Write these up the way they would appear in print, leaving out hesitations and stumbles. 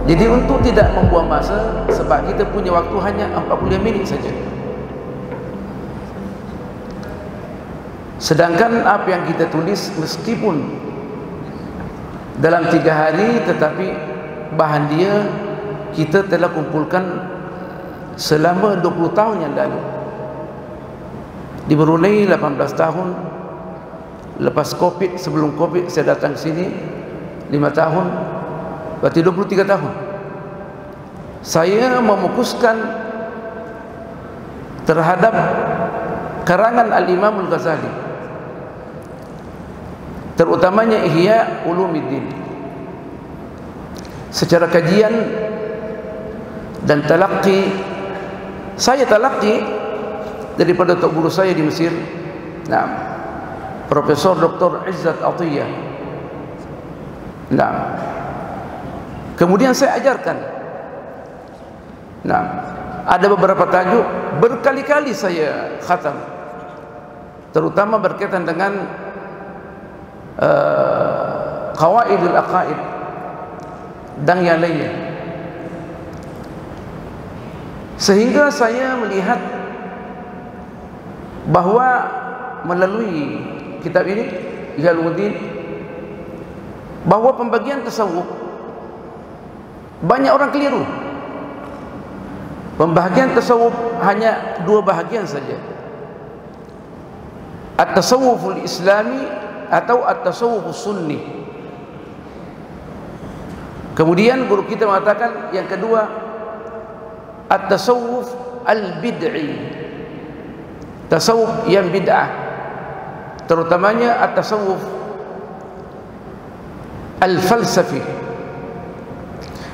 Jadi untuk tidak membuang masa, sebab kita punya waktu hanya 45 minit saja. Sedangkan apa yang kita tulis meskipun dalam 3 hari, tetapi bahan dia kita telah kumpulkan selama 20 tahun yang lalu. Di Brunei 18 tahun, lepas Covid, sebelum Covid saya datang ke sini 5 tahun, berarti 23 tahun. Saya memukuskan terhadap karangan Al-Imam Al-Ghazali, terutamanya Ihya Ulumuddin, secara kajian dan talaqi. Saya talaqi daripada tok guru saya di Mesir, Profesor Dr. Izzat Atiyah. Kemudian saya ajarkan. Ada beberapa tajuk berkali-kali saya khatam, terutama berkaitan dengan qawaidul aqaid dan yang lainnya. Sehingga saya melihat bahwa melalui kitab ini Ihya Ulumuddin, bahwa pembagian tasawuf banyak orang keliru. Pembagian tasawuf hanya 2 bahagian saja, at-tasawuful islami atau at-tasawufus sunni. Kemudian guru kita mengatakan yang kedua, at-tasawuf al-bid'i, tasawuf yang bid'ah, terutamanya at-tasawuf al-falsafi.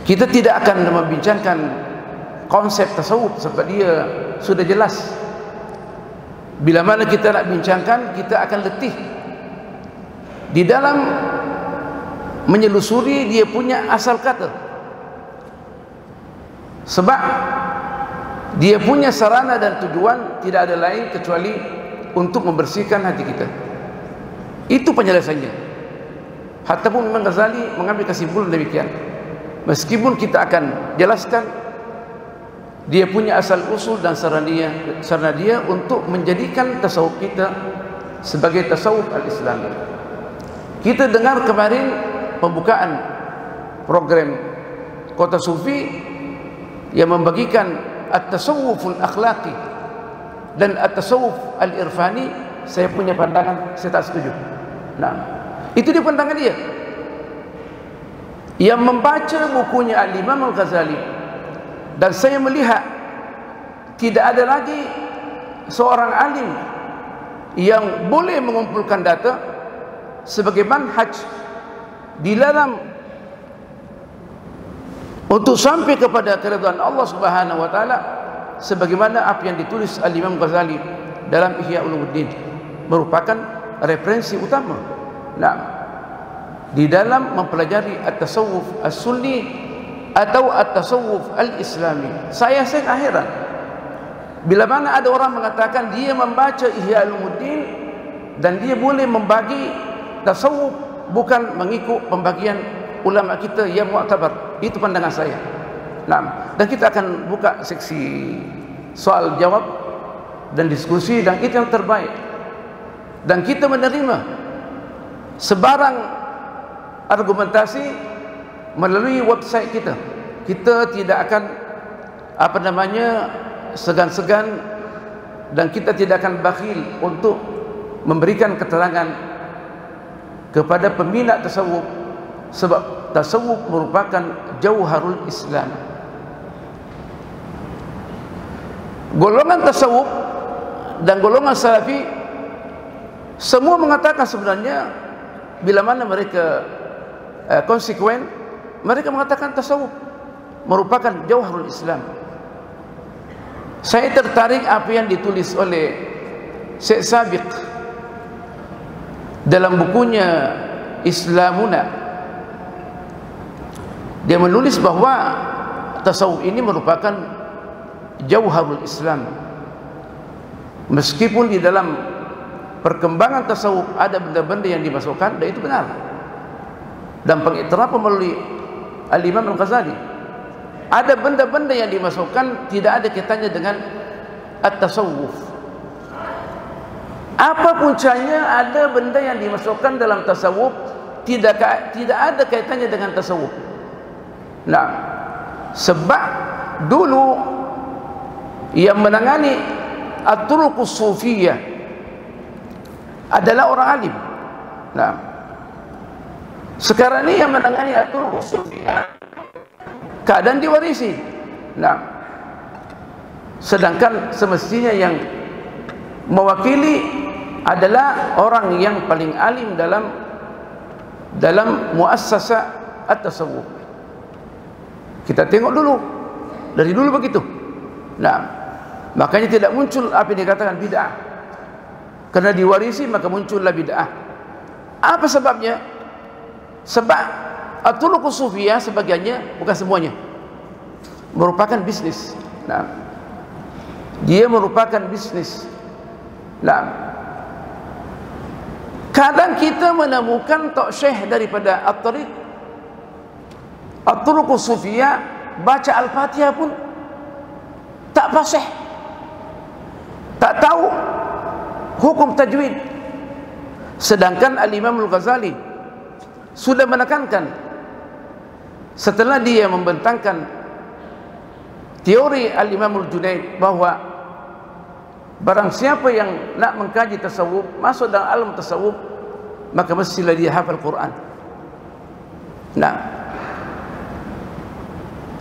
Kita tidak akan membincangkan konsep tasawuf sebab dia sudah jelas. Bila mana kita nak bincangkan, kita akan letih di dalam menyelusuri dia punya asal kata, sebab dia punya sarana dan tujuan tidak ada lain kecuali untuk membersihkan hati kita. Itu penjelasannya. Hatta pun Imam Ghazali mengambil kesimpulan demikian. Meskipun kita akan jelaskan dia punya asal usul dan sarana dia untuk menjadikan tasawuf kita sebagai tasawuf al-Islami. Kita dengar kemarin pembukaan program Kota Sufi yang membagikan at-tasawuful akhlaqi dan at-tasawuf al-irfani. Saya punya pandangan, saya tak setuju. Itu dia pandangan dia. Yang membaca bukunya Al-Imam Al-Ghazali, dan saya melihat tidak ada lagi seorang alim yang boleh mengumpulkan data sebagai manhaj di dalam untuk sampai kepada keridhaan Allah Subhanahu wa taala sebagaimana apa yang ditulis Al-Imam Ghazali dalam Ihya Ulumuddin, merupakan referensi utama di dalam mempelajari at-tasawuf as-sunni atau at-tasawuf al-islami. Saya heran bila mana ada orang mengatakan dia membaca Ihya Ulumuddin dan dia boleh membagi tasawuf bukan mengikut pembagian ulama kita yang mu'tabar. Itu pandangan saya. Dan kita akan buka seksi soal jawab dan diskusi, dan itu yang terbaik. Dan kita menerima sebarang argumentasi melalui website kita. Kita tidak akan segan-segan, dan kita tidak akan bakhil untuk memberikan keterangan kepada peminat tasawuf, sebab tasawuf merupakan jauharul Islam. Golongan tasawuf dan golongan salafi semua mengatakan sebenarnya bila mana mereka konsekuen, mereka mengatakan tasawuf merupakan jauharul Islam. Saya tertarik apa yang ditulis oleh Syekh Sabiq dalam bukunya Islamuna. Dia menulis bahawa tasawuf ini merupakan jauharul Islam. Meskipun di dalam perkembangan tasawuf ada benda-benda yang dimasukkan, dan itu benar, dan pengiktirafan melalui Al-Imam Al-Ghazali ada benda-benda yang dimasukkan tidak ada kaitannya dengan at-tasawuf. Apa puncanya ada benda yang dimasukkan dalam tasawuf tidak ada kaitannya dengan tasawuf. Nah, sebab dulu yang menangani at-turuqus sufiyah adalah orang alim. Nah, sekarang ini yang menangani at-turuqus sufiyah keadaan diwarisi. Nah, sedangkan semestinya yang mewakili adalah orang yang paling alim dalam muassasah at-tasawuf. Kita tengok dulu, dari dulu begitu. Nah, makanya tidak muncul apa yang dikatakan bid'ah. Karena diwarisi maka muncullah bid'ah. Apa sebabnya? Sebab at-turuqus sufiyah sebagiannya, bukan semuanya, merupakan bisnis. Nah, dia merupakan bisnis. Nah, kadang kita menemukan tok syekh daripada at-turuqus sufiyah baca al-Fatihah pun tak fasih, tak tahu hukum tajwid. Sedangkan al-Imam al-Ghazali sudah menekankan setelah dia membentangkan teori al-Imam al-Junaid bahwa barang siapa yang nak mengkaji tasawuf, masuk dalam alam tasawuf, maka mestilah dia hafal Quran. Nah,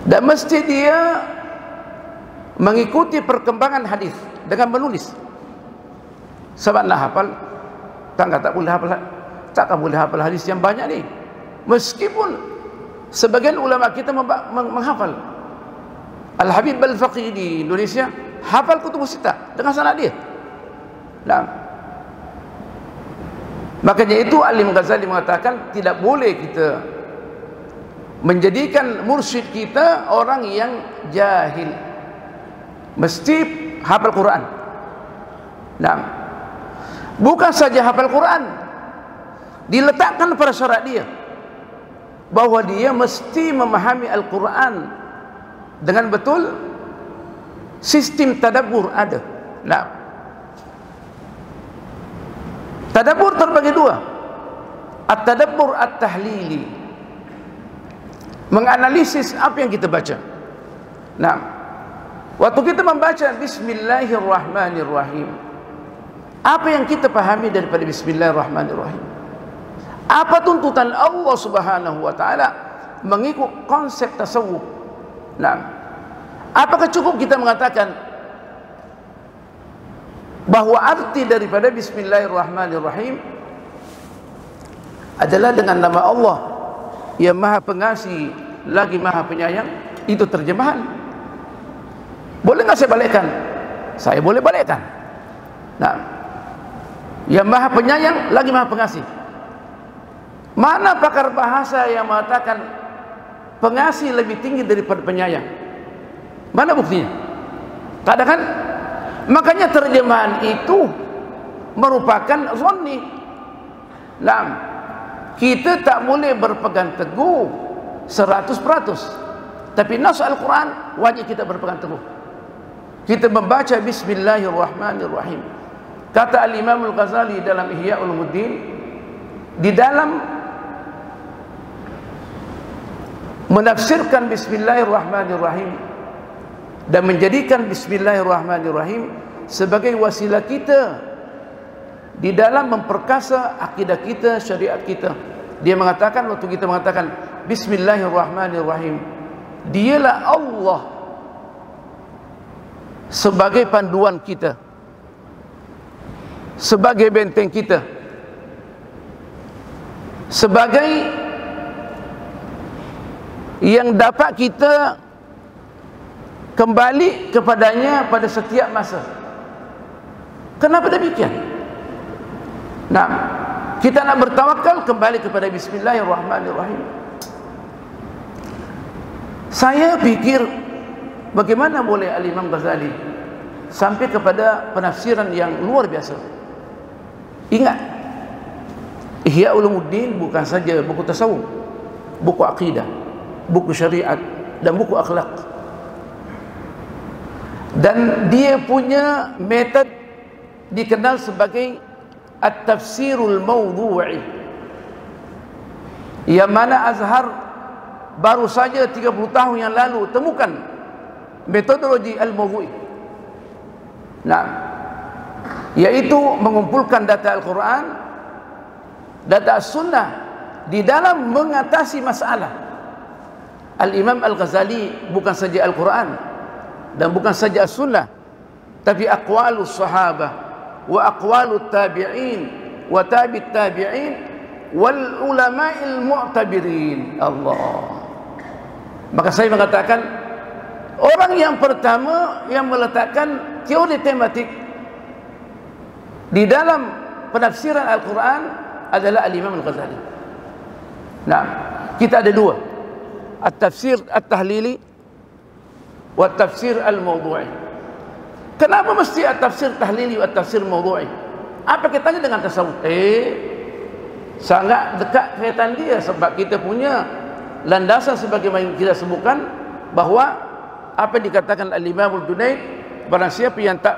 dan mesti dia mengikuti perkembangan hadis dengan menulis. Sebab nak hafal, tak boleh hafal hadis yang banyak ni. Meskipun sebagian ulama kita menghafal. Al-Habib Al-Faqih di Indonesia hafal Kutubus Sittah dengan sanad dia. Nah, makanya itu Al-Imam Ghazali mengatakan tidak boleh kita menjadikan mursyid kita orang yang jahil, mesti hafal Quran. Nah, bukan saja hafal Quran, diletakkan pada syarat dia bahwa dia mesti memahami Al-Quran dengan betul. Sistem tadabbur ada. Nah, tadabbur terbagi dua, at-tadabbur at-tahlili, menganalisis apa yang kita baca. Nah, waktu kita membaca Bismillahirrahmanirrahim, apa yang kita pahami daripada Bismillahirrahmanirrahim? Apa tuntutan Allah Subhanahu wa taala mengikut konsep tasawuf? Nah, apakah cukup kita mengatakan bahwa arti daripada Bismillahirrahmanirrahim adalah dengan nama Allah yang Maha Pengasih lagi Maha Penyayang? Itu terjemahan. Boleh nggak saya balikkan? Saya boleh balikkan. Nah, yang Maha Penyayang lagi Maha Pengasih. Mana pakar bahasa yang mengatakan pengasih lebih tinggi daripada penyayang? Mana buktinya? Tak ada kan? Makanya terjemahan itu merupakan zonni. Nah, kita tak boleh berpegang teguh 100%, tapi nas Al-Quran wajib kita berpegang teguh. Kita membaca Bismillahirrahmanirrahim. Kata Al-Imam Al-Ghazali dalam Ihya Ulumuddin, di dalam menafsirkan Bismillahirrahmanirrahim dan menjadikan Bismillahirrahmanirrahim sebagai wasilah kita di dalam memperkasa akidah kita, syariat kita. Dia mengatakan, waktu kita mengatakan Bismillahirrahmanirrahim, dialah Allah sebagai panduan kita, sebagai benteng kita, sebagai yang dapat kita kembali kepadanya pada setiap masa. Kenapa demikian? Nah, kita nak bertawakal kembali kepada Bismillahirrahmanirrahim. Saya pikir bagaimana boleh Al-Imam Ghazali sampai kepada penafsiran yang luar biasa. Ingat, Ihya Ulumuddin bukan saja buku tasawuf, buku akidah, buku syariat, dan buku akhlak. Dan dia punya metode dikenal sebagai at-tafsirul mawdu'i, yang mana Azhar baru saja 30 tahun yang lalu temukan metodologi al-mawdu'i. Nah, yaitu mengumpulkan data Al-Quran, data As-Sunnah di dalam mengatasi masalah. Al-Imam Al-Ghazali bukan saja Al-Quran dan bukan saja As-Sunnah, tapi aqwalus sahabah wa aqwalut tabi'in wa tabi'it tabi'in wal ulama'il mu'tabirin. Allah. Maka saya mengatakan orang yang pertama yang meletakkan teori tematik di dalam penafsiran Al-Quran adalah Al-Imam Al-Ghazali. Nah, kita ada dua, at-tafsir at-tahlili wa at-tafsir al-mawdu'i. Kenapa mesti at-tafsir tahlili wa at-tafsir mawdu'i? Apa kaitannya dengan tasawuf? Sangat dekat kaitan dia, sebab kita punya landasan sebagaimana kita sebutkan bahawa apa yang dikatakan Al-Imam Al-Junaid, barang siapa yang tak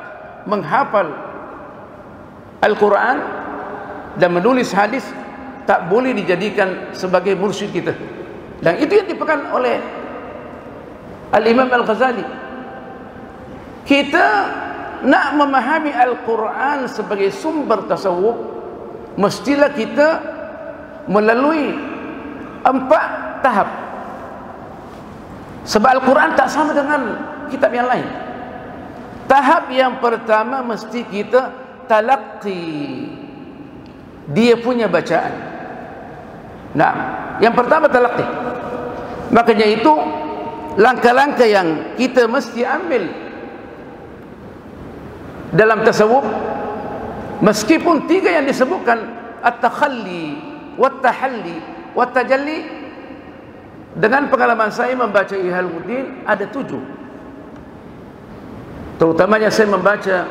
menghafal Al-Quran dan menulis hadis tak boleh dijadikan sebagai mursyid kita. Dan itu yang dipegang oleh Al-Imam Al-Ghazali. Kita nak memahami Al-Quran sebagai sumber tasawuf, mestilah kita melalui 4 tahap. Sebab Al-Quran tak sama dengan kitab yang lain. Tahap yang pertama mesti kita talaqi, dia punya bacaan. Nah, yang pertama talaqi. Makanya itu langkah-langkah yang kita mesti ambil dalam tasawuf, meskipun 3 yang disebutkan, at-takhalli wat-tahalli wat-tajalli, dengan pengalaman saya membaca Ihya Ulumuddin ada 7. Terutamanya saya membaca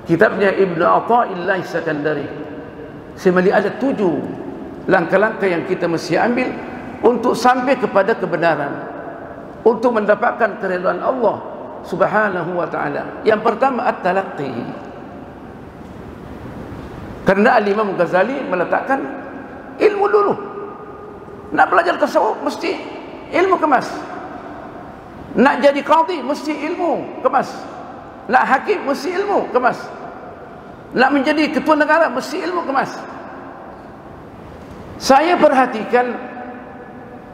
kitabnya Ibnu Athaillah As-Sakandari, saya melihat ada 7 langkah-langkah yang kita mesti ambil untuk sampai kepada kebenaran, untuk mendapatkan keridhaan Allah Subhanahu wa ta'ala. Yang pertama at-talaqqi. Karena Al-Imam Ghazali meletakkan ilmu dulu. Nak belajar tasawuf mesti ilmu kemas. Nak jadi qadhi mesti ilmu kemas. Nak hakim mesti ilmu kemas. Nak menjadi ketua negara mesti ilmu kemas. Saya perhatikan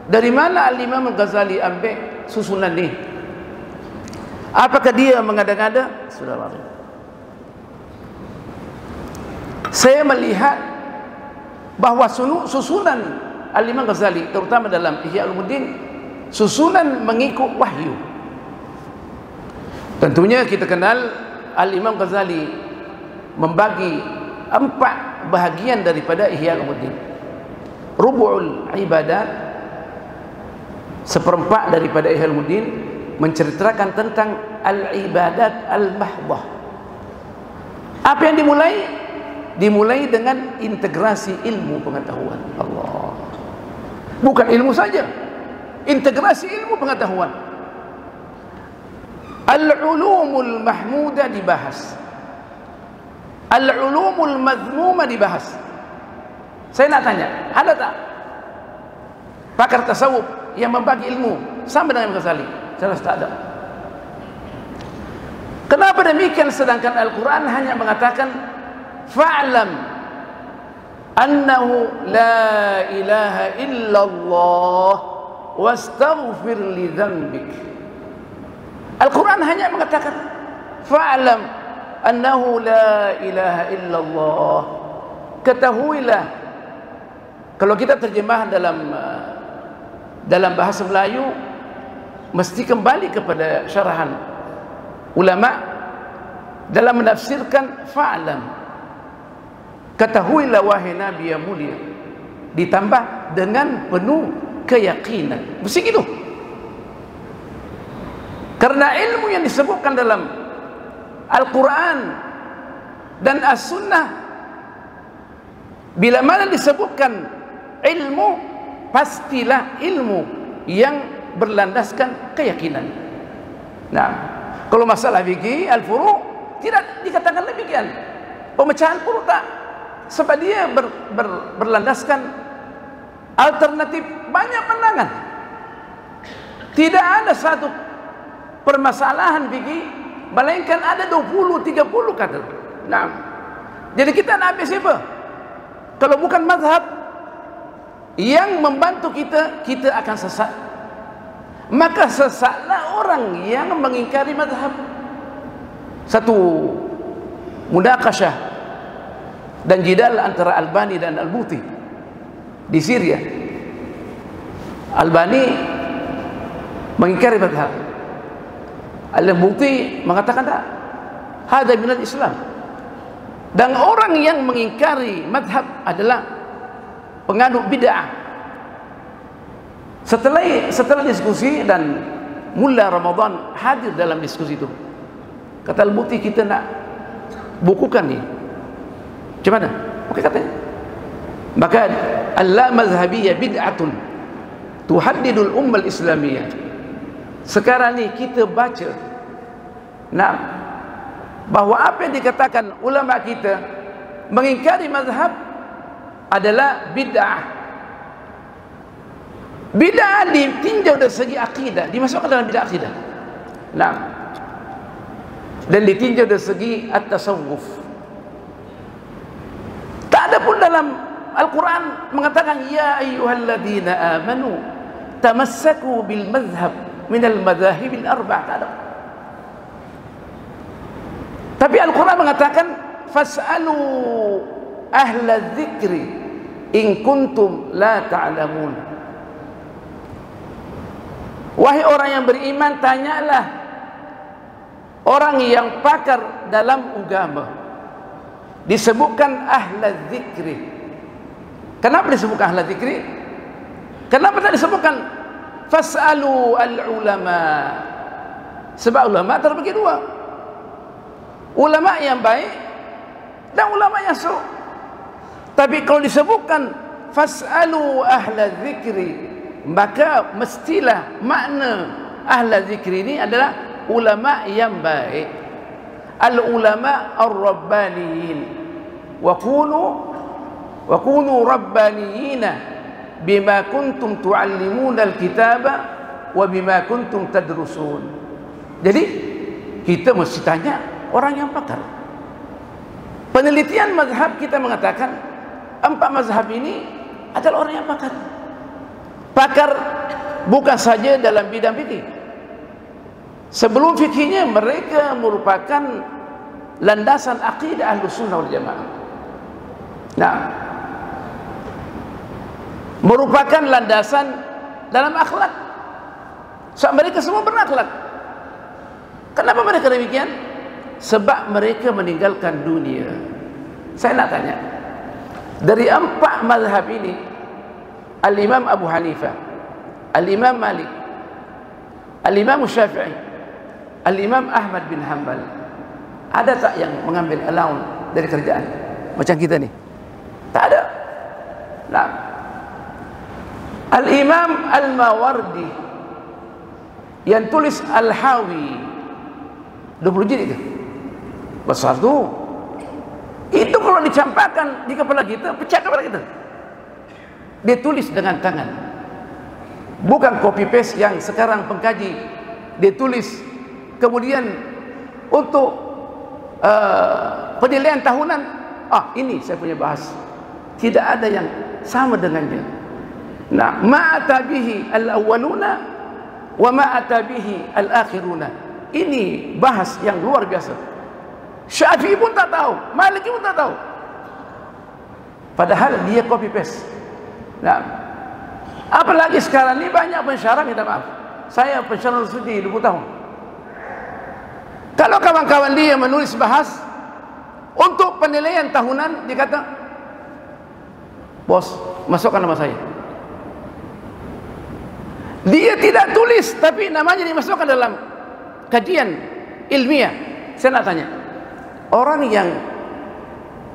dari mana Al-Imam Ghazali ambil susunan ni. Apakah dia mengada-ngada? Saudara, saya melihat bahawa susunan Al-Imam Ghazali, terutama dalam Ihya Ulumuddin, susunan mengikut wahyu. Tentunya kita kenal Al-Imam Ghazali membagi 4 bahagian daripada Ihya Ulumuddin. Rubu'ul ibadat, 1/4 daripada Ihya Ulumuddin menceritakan tentang al-ibadat al-mahdhah. Apa yang dimulai? Dimulai dengan integrasi ilmu pengetahuan. Allah. Bukan ilmu saja, integrasi ilmu pengetahuan. Al-ulumul mahmuda dibahas, al-ulumul madhmuma dibahas. Saya nak tanya, ada tak pakar tasawuf yang membagi ilmu sama dengan Ghazali? Saya rasa tak ada. Kenapa demikian? Sedangkan Al-Quran hanya mengatakan fa'lam annahu la ilaha illallah wastaghfir li dhanbik. Al-Quran hanya mengatakan fa'lam annahu la ilaha illallah. Ketahuilah. Kalau kita terjemah dalam bahasa Melayu, mesti kembali kepada syarahan ulama dalam menafsirkan fa'lam. Ketahuilah wahai Nabi yang mulia, ditambah dengan penuh keyakinan. Mesti gitu. Karena ilmu yang disebutkan dalam Al-Quran dan As-Sunnah, bila mana disebutkan ilmu, pastilah ilmu yang berlandaskan keyakinan. Nah, kalau masalah fikih al-furu' tidak dikatakan demikian. Pemecahan furu' tak, sebab dia berlandaskan alternatif banyak pandangan. Tidak ada satu permasalahan fikih melainkan ada 20-30 kata. Nah, jadi kita nak ambil siapa? Kalau bukan mazhab yang membantu kita, kita akan sesat. Maka sesatlah orang yang mengingkari mazhab. Satu munaqasyah dan jidal antara Albani dan Al-Buti di Syria. Albani mengingkari mazhab, Al-Buti mengatakan tak, hada minal Islam. Dan orang yang mengingkari mazhab adalah penganut bid'ah. Setelah diskusi dan Mullah Ramadan hadir dalam diskusi itu, kata Al-Buti, kita nak bukukan ni macam mana? Okey katanya, maka alla mazhabiyya bid'atun tuhaddidul ummah islamiyah. Sekarang ni kita baca bahawa apa yang dikatakan ulama kita mengingkari mazhab adalah bid'ah. Bid'ah ditinjau dari segi akidah, dimasukkan dalam bid'ah akidah. Nah, dan ditinjau dari segi at-tasawuf. Tak ada pun dalam Al-Quran mengatakan ya ayyuhalladzina amanu tamassaku bil madhhab minal madhahibil arba'. Tak ada. Tapi Al-Quran mengatakan fas'alu ahla dzikri in kuntum la ta'lamun. Wahai orang yang beriman, tanyalah orang yang pakar dalam agama. Disebutkan ahla dzikri. Kenapa disebutkan ahla dzikri? Kenapa tak disebutkan fas'alu al-ulama? Sebab ulama terbagi dua, ulama yang baik dan ulama yang buruk. Tapi kalau disebutkan fas'alu ahla dzikri, maka mestilah makna ahla zikri ini adalah ulama yang baik, al-ulama ar-rabbaniyin. Wa kunu rabbaniyina bima kuntum tuallimuna al-kitaba wa bima kuntum tadrusun. Jadi kita mesti tanya orang yang pakar. Penelitian mazhab kita mengatakan 4 mazhab ini adalah orang yang pakar. Pakar bukan saja dalam bidang fikih. Sebelum fikihnya mereka merupakan landasan akidah Ahlus Sunnah wal Jamaah. Nah, merupakan landasan dalam akhlak. Sebab mereka semua berakhlak. Kenapa mereka demikian? Sebab mereka meninggalkan dunia. Saya nak tanya, dari 4 mazhab ini, Al-Imam Abu Hanifah, Al-Imam Malik, Al-Imam Syafi'i, Al-Imam Ahmad bin Hanbal, ada tak yang mengambil allowance dari kerjaan macam kita ni? Tak ada. Nah, Al-Imam Al-Mawardi yang tulis Al-Hawi 20 jilid itu besar tu. Itu kalau dicampakkan di kepala kita, pecah kepala kita. Dia tulis dengan tangan, bukan copy paste yang sekarang pengkaji dia tulis kemudian untuk penilaian tahunan, ini saya punya bahas. Tidak ada yang sama dengannya. Nah, ma'atabihi al-awwaluna wa ma'atabihi al-akhiruna. Ini bahas yang luar biasa. Syafi'i pun tak tahu, Maliki pun tak tahu, padahal dia copy paste. Nah, apalagi sekarang ni banyak pensyarah, minta maaf, saya pensyarah studi 20 tahun. Kalau kawan-kawan dia menulis bahas untuk penilaian tahunan, dia kata, bos, masukkan nama saya. Dia tidak tulis, tapi namanya dimasukkan dalam kajian ilmiah. Saya nak tanya, orang yang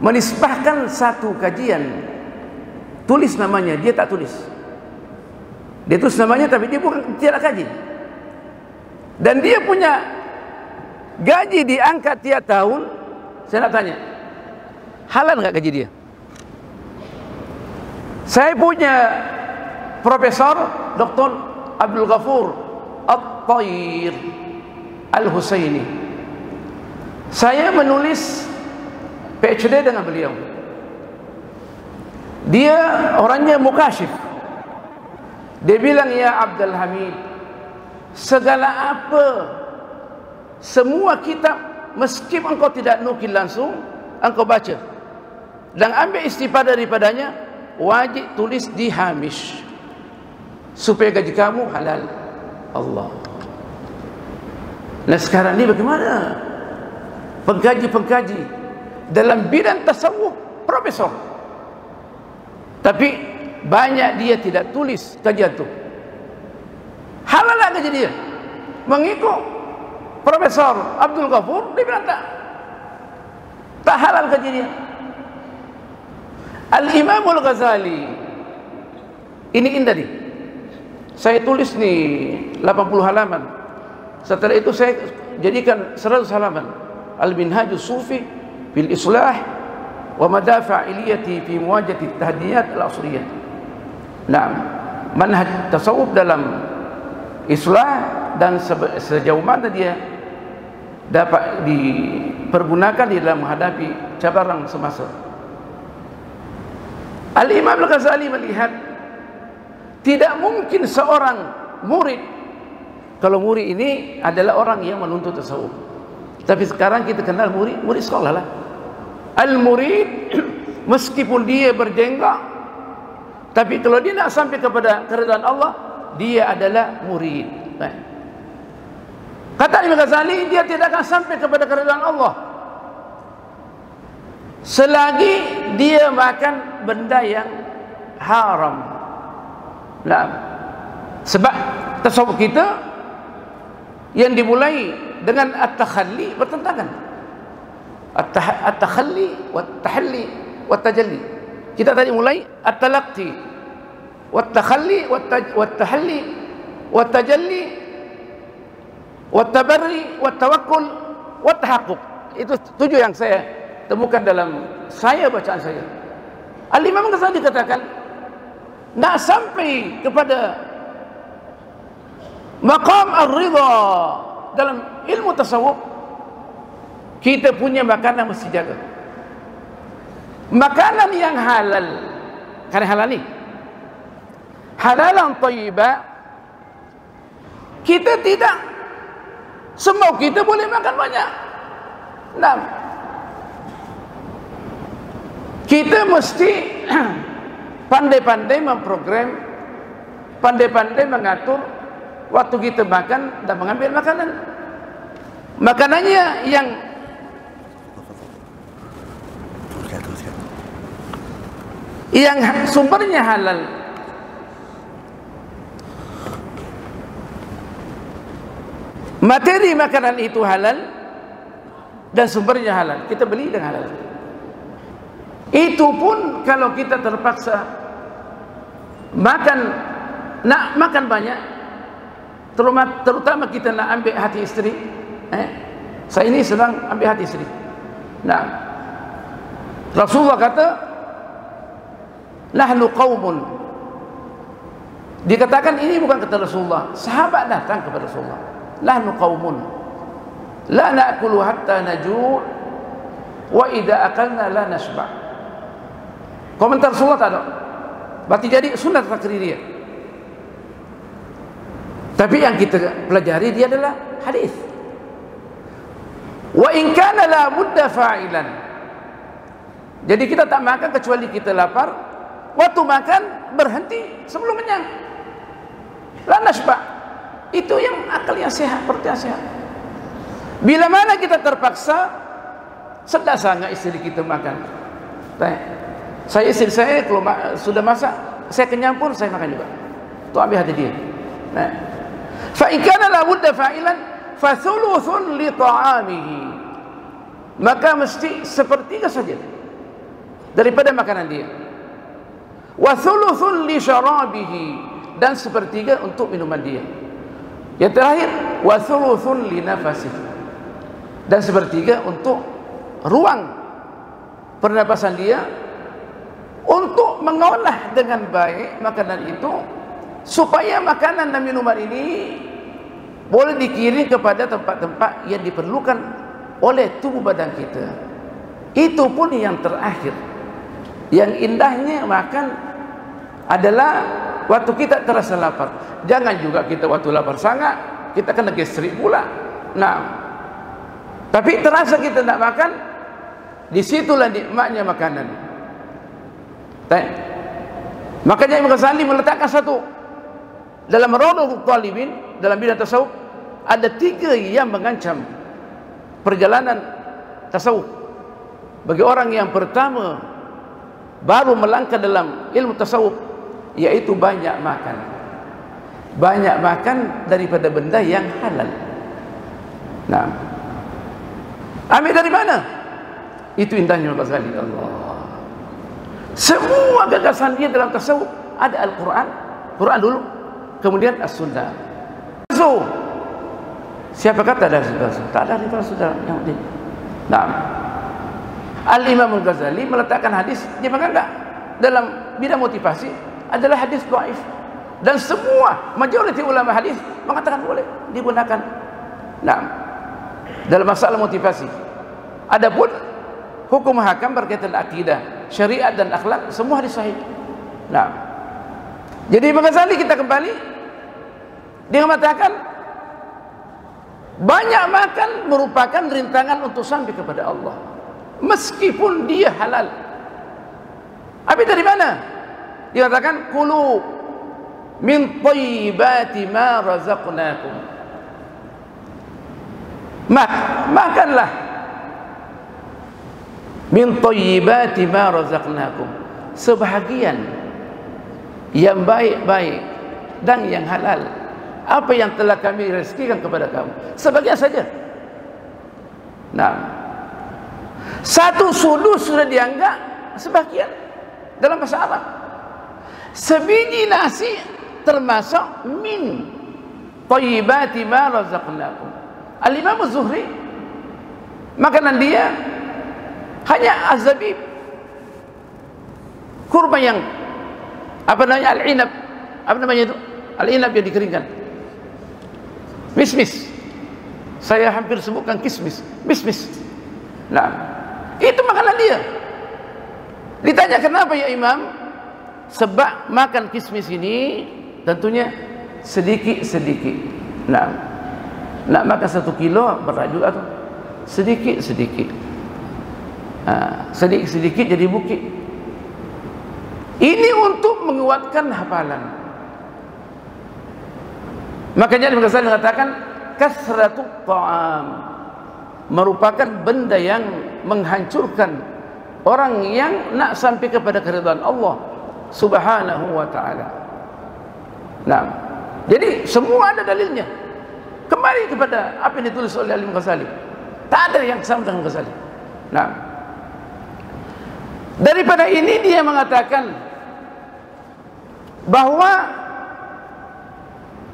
menisbahkan satu kajian, tulis namanya, dia tak tulis. Dia tulis namanya tapi dia bukan tidak gaji. Dan dia punya gaji diangkat tiap tahun. Saya nak tanya, halal nggak gaji dia? Saya punya Profesor Dr. Abdul Ghafur At-Tayir Al-Husaini. Saya menulis PhD dengan beliau. Dia orangnya mukasyif. Dia bilang, ya Abdul Hamid, segala apa, semua kitab, meskipun engkau tidak nukil langsung, engkau baca dan ambil istifadah daripadanya, wajib tulis di hamish supaya gaji kamu halal. Allah. Nah sekarang ni bagaimana? Pengkaji-pengkaji dalam bidang tasawuf, profesor, tapi banyak dia tidak tulis kajian tu. Halal tak gaji dia? Mengikut Profesor Abdul Ghafur, dia bilang tak halal gaji dia. Al-Imam Al-Ghazali, ini indah nih, saya tulis nih 80 halaman. Setelah itu saya jadikan 100 halaman. Al-Minhajus Sufi fil Islah wa Madafa'iliyati fi Muwajahati Tahdiyat Al-Asriyah. Nah, manhaj tasawuf dalam islah dan sejauh mana dia dapat dipergunakan di dalam menghadapi cabaran semasa. Al-Imam Al-Ghazali melihat tidak mungkin seorang murid, kalau murid ini adalah orang yang menuntut tasawuf, tapi sekarang kita kenal murid sekolah lah. Al-murid meskipun dia berjenggot, tapi kalau dia nak sampai kepada keridhaan Allah, dia adalah murid. Kata Imam Ghazali, dia tidak akan sampai kepada keridhaan Allah selagi dia makan benda yang haram. Nah, sebab tasawuf kita yang dimulai dengan at-takhalli bertentangan. At-takhalli wat-tahalli wat-tajalli. Kita tadi mulai at-talaqqi wat-takhalli wat-tahalli wat-tajalli wat-tabarri wat-tawakkul wat-tahaqquq. Itu 7 yang saya temukan dalam bacaan saya. Al-Imam Ghazali katakan, nak sampai kepada maqam ar-ridha dalam ilmu tasawuf, kita punya makanan mesti jaga. Makanan yang halal, karena halal ni halalan thayyibah, kita tidak semau kita boleh makan banyak. Nah, kita mesti pandai-pandai memprogram, pandai-pandai mengatur waktu kita makan dan mengambil makanan. Makanannya yang sumbernya halal. Materi makanan itu halal dan sumbernya halal. Kita beli dengan halal. Itu pun kalau kita terpaksa nak makan banyak, terutama kita nak ambil hati isteri. Saya ini sedang ambil hati isteri. Nah, Rasulullah kata, nahnu qaumun. Dikatakan ini bukan kata Rasulullah, sahabat datang kepada Rasulullah. Nahnu qaumun la na'kulu hatta najur wa idza akalna la nashba. Komentar Rasulullah tak ada. Berarti jadi sunat takririah. Tapi yang kita pelajari dia adalah hadis. Wa in kana la budda fa'ilan. Jadi kita tak makan kecuali kita lapar. Waktu makan berhenti sebelum kenyang. La nashba. Itu yang akal yang sehat, perut yang sehat. Bila mana kita terpaksa, sedap sangat istri kita makan. Istri saya kalau sudah masak, saya kenyang pun saya makan juga. Itu ambil hati dia. Fa in kana la budda fa'ilan fa thuluthun li ta'amihi. Maka mesti sepertiga saja daripada makanan dia. Wa thuluthun li syarabihi, dan sepertiga untuk minuman dia. Yang terakhir, wa thuluthun li nafasih, dan sepertiga untuk ruang pernapasan dia, untuk mengolah dengan baik makanan itu, supaya makanan dan minuman ini boleh dikirim kepada tempat-tempat yang diperlukan oleh tubuh badan kita. Itu pun yang terakhir. Yang indahnya makan adalah waktu kita terasa lapar. Jangan juga kita waktu lapar sangat, kita kena gastrik pula. Nah, tapi terasa kita nak makan, disitulah nikmatnya makanan. Makanya Imam Ghazali meletakkan satu dalam Rawdatul Talibin, dalam bidang tasawuf ada 3 yang mengancam perjalanan tasawuf bagi orang yang pertama baru melangkah dalam ilmu tasawuf, yaitu banyak makan. Banyak makan daripada benda yang halal. Nah, ambil dari mana? Itu indahnya Imam Ghazali. Allah, semua gagasan dia dalam tasawuf ada Al-Quran, Quran dulu, kemudian As-Sunnah. So, siapa kata dari saudara? Tak ada dari saudara yang penting. Nah, Al-Imam Al-Ghazali meletakkan hadis, dia mengatakan dalam bidang motivasi adalah hadis dhaif, dan semua majoriti ulama hadis mengatakan boleh digunakan. Nah, dalam masalah motivasi. Adapun hukum hakam berkaitan akidah, syariat dan akhlak, semua hadis sahih. Nah, jadi Imam Ghazali, kita kembali, dia mengatakan banyak makan merupakan rintangan untuk sampai kepada Allah, meskipun dia halal. Habis dari mana? Dia katakan kulu min thayyibati ma razaqnakum. Makanlah min thayyibati ma razaqnakum, sebahagian yang baik-baik dan yang halal, apa yang telah kami rezekikan kepada kamu, sebagian saja. Nah, 1/3 sudah dianggap sebagian dalam bahasa Arab. Sebiji nasi termasuk min thayyibati ma razaqnakum. Al-Imam Az-Zuhri, makanan dia hanya az-zabib, kurma yang apa namanya, al-inab, apa namanya itu, al-inab yang dikeringkan, mismis. Saya hampir sebutkan kismis, mismis. Nah, itu makanan dia. Ditanya kenapa ya Imam? Sebab makan kismis ini tentunya sedikit-sedikit. Nah, nak makan 1 kilo berat juga tu, sedikit-sedikit. Sedikit-sedikit jadi bukit. Ini untuk menguatkan hafalan. Makanya Imam Ghazali mengatakan kasratut ta'am merupakan benda yang menghancurkan orang yang nak sampai kepada keridhaan Allah Subhanahu wa ta'ala. Nah, jadi semua ada dalilnya. Kembali kepada apa yang ditulis oleh Imam Ghazali. Tak ada yang sama dengan Ghazali. Nah, daripada ini dia mengatakan bahwa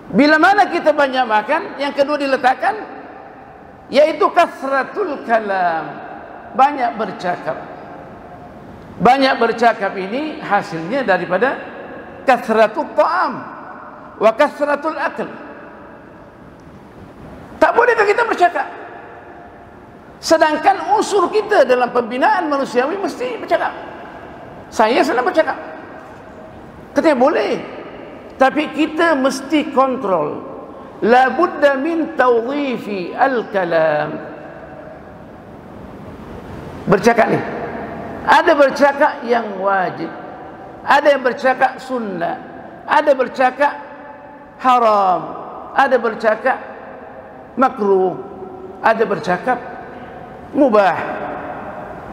bila mana kita banyak makan, yang kedua diletakkan yaitu kasratul kalam, banyak bercakap. Banyak bercakap ini hasilnya daripada kasratul ta'am wa kasratul akl. Tak bolehkah kita bercakap? Sedangkan unsur kita dalam pembinaan manusiawi mesti bercakap. Saya senang bercakap, katanya boleh, tapi kita mesti kontrol. La budda min tawdhifi al-kalam. Bercakap ni ada bercakap yang wajib, ada yang bercakap sunnah, ada bercakap haram, ada bercakap makruh, ada bercakap mubah.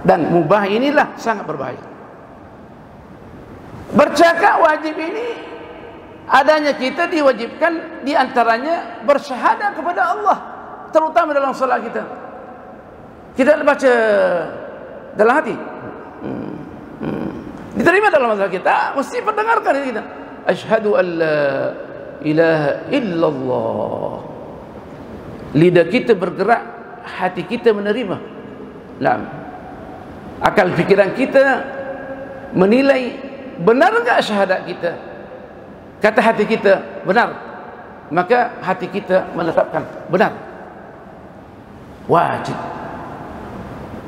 Dan mubah inilah sangat berbahaya. Bercakap wajib ini adanya kita diwajibkan diantaranya bersyahadat kepada Allah, terutama dalam salat kita. Kita baca dalam hati, diterima dalam masalah kita, mesti pendengarkan kita. asyhadu an la ilaha illallah. Lidah kita bergerak, hati kita menerima. Nah, akal fikiran kita menilai benar enggak syahadat kita. Kata hati kita benar, maka hati kita menetapkan benar. Wajib.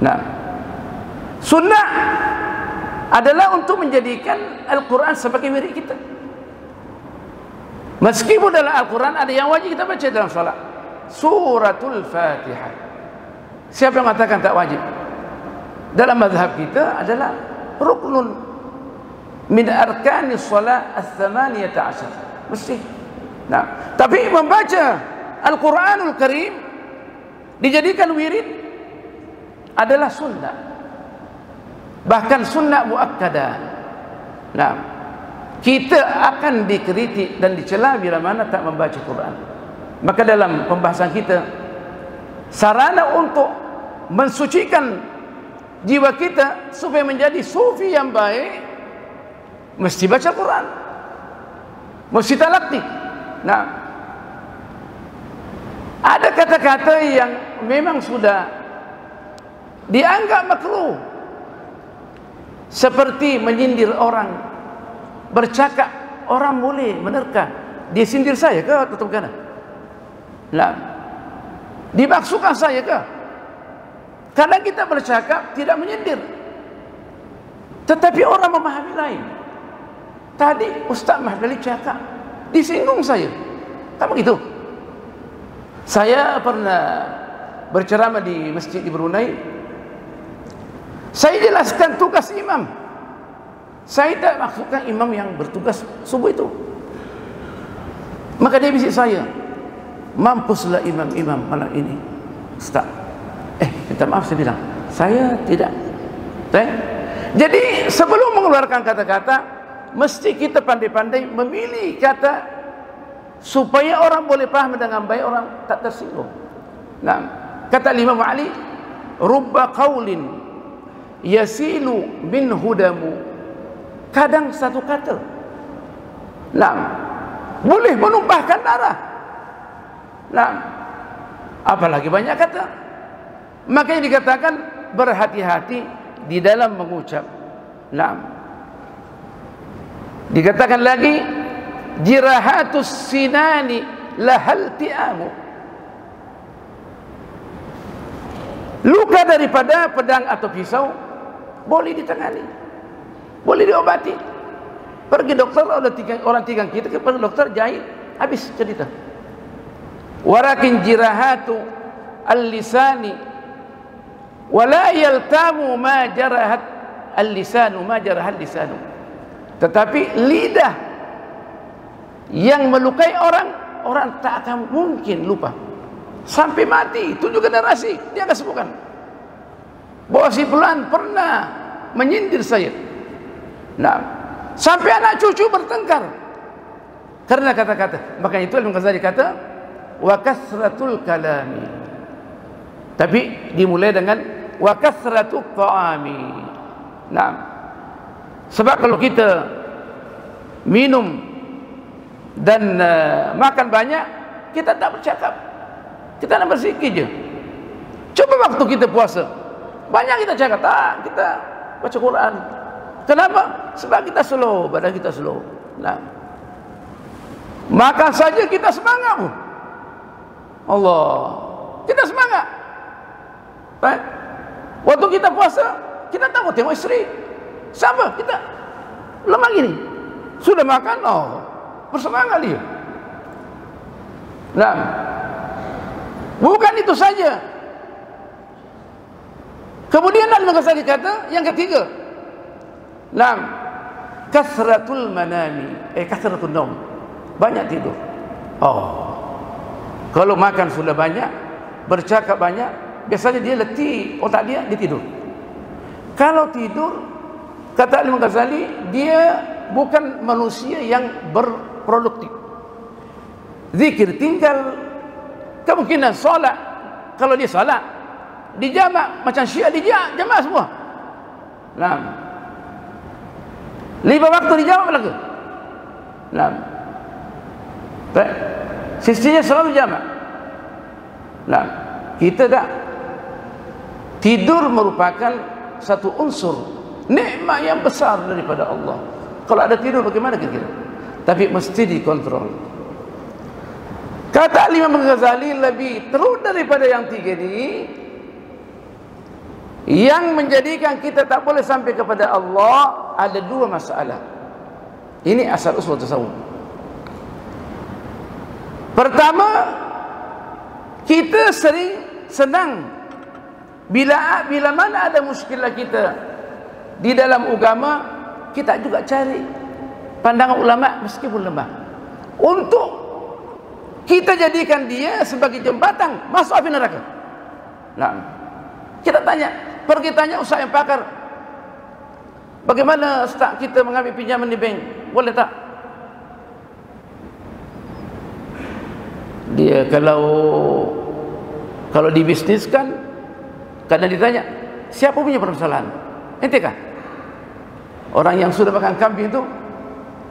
Nah, sunnah adalah untuk menjadikan Al-Quran sebagai wirid kita. Meskipun dalam Al-Quran ada yang wajib kita baca dalam salat, Suratul Fatihah. Siapa yang mengatakan tak wajib? Dalam mazhab kita adalah ruknun min arkanis salat as-tsamaniyata asyar. Mesti. Nah, tapi membaca Al-Quranul Karim dijadikan wirid adalah sunnah, bahkan sunnah muakkadah. Nah, kita akan dikritik dan dicela bila mana tak membaca Quran. Maka dalam pembahasan kita, sarana untuk mensucikan jiwa kita supaya menjadi sufi yang baik, mesti baca Quran, mesti talaqi. Nah, ada kata-kata yang memang sudah dianggap makruh, seperti menyindir orang, bercakap. Orang boleh menerka, dia sindir saya ke atau bukan? Nah, dimaksudkan saya ke? Kadang kita bercakap tidak menyindir, tetapi orang memahami lain. Tadi Ustaz Mahdali cakap disinggung saya, tak begitu? Saya pernah berceramah di masjid di Brunei. Saya jelaskan tugas imam. Saya tak maksudkan imam yang bertugas subuh itu. Maka dia bisik saya, mampuslah imam-imam malam ini, Ustaz. Minta maaf, saya bilang, saya tidak. Jadi sebelum mengeluarkan kata-kata, mesti kita pandai-pandai memilih kata supaya orang boleh paham dengan baik, orang tak tersinggung. Nah, kata Imam Ali, rubba qaulin yasilu min hudamu. Kadang satu kata, nah, boleh menumpahkan darah. Nah, apalagi banyak kata. Makanya dikatakan berhati-hati di dalam mengucap. Nah, dikatakan lagi, jirahatus sinani lahal ti'amu. Luka daripada pedang atau pisau boleh ditangani, boleh diobati. Pergi dokter, orang tigang kita kepada dokter, jahit, habis cerita. Walakin jirahatu al-lisani wala yaltamu ma jarahat al-lisanu ma jarahal lisanu. Tetapi lidah yang melukai orang, orang tak akan mungkin lupa sampai mati. 7 generasi dia akan sembuhkan. Bahwa si fulan pernah menyindir saya, nah, sampai anak cucu bertengkar karena kata-kata. Makanya itu Imam Ghazali kata, wa kasratul kalami, tapi dimulai dengan wa kasratut ta'ami. Nah, sebab kalau kita minum dan makan banyak, kita tak bercakap, kita nak berzikir je. Coba waktu kita puasa, banyak kita cakap, tak, kita baca Quran. Kenapa? Sebab kita slow, badan kita slow. Nah, makan saja kita semangat pun. Allah, kita semangat. Baik. Waktu kita puasa, kita takut tengok isteri. Sama, kita lemah gini. Sudah makan, oh, bersemangat dia. Nah, bukan itu saja. Kemudian Imam Ghazali kata yang ketiga, nah, kasratul manami, kasratul naum, banyak tidur. Oh, kalau makan sudah banyak, bercakap banyak, biasanya dia letih otak dia tidur. Kalau tidur, kata Imam Ghazali, dia bukan manusia yang berproduktif. Zikir tinggal, kemungkinan solat, kalau dia solat di jamak macam Syiah di jamak semua. Nah, 5 waktu di jamak belaka. Nah, sisinya selalu jamak. Nah, kita tak. Tidur merupakan satu unsur nikmat yang besar daripada Allah. Kalau ada tidur bagaimana kira-kira? Tapi mesti dikontrol. Kata Imam Ghazali, lebih teruk daripada yang tiga ini, yang menjadikan kita tak boleh sampai kepada Allah, ada dua masalah. Ini asal usul tasawuf. Pertama, kita senang bila mana ada muskilah kita di dalam agama, kita juga cari pandangan ulama meskipun lemah, untuk kita jadikan dia sebagai jembatan masuk api neraka. Nah, kita pergi tanya ustaz yang pakar, bagaimana ustaz kita mengambil pinjaman di bank, boleh tak? Dia kalau dibisniskan, kadang ditanya, siapa punya permasalahan? Ente kah? Orang yang sudah makan kambing itu,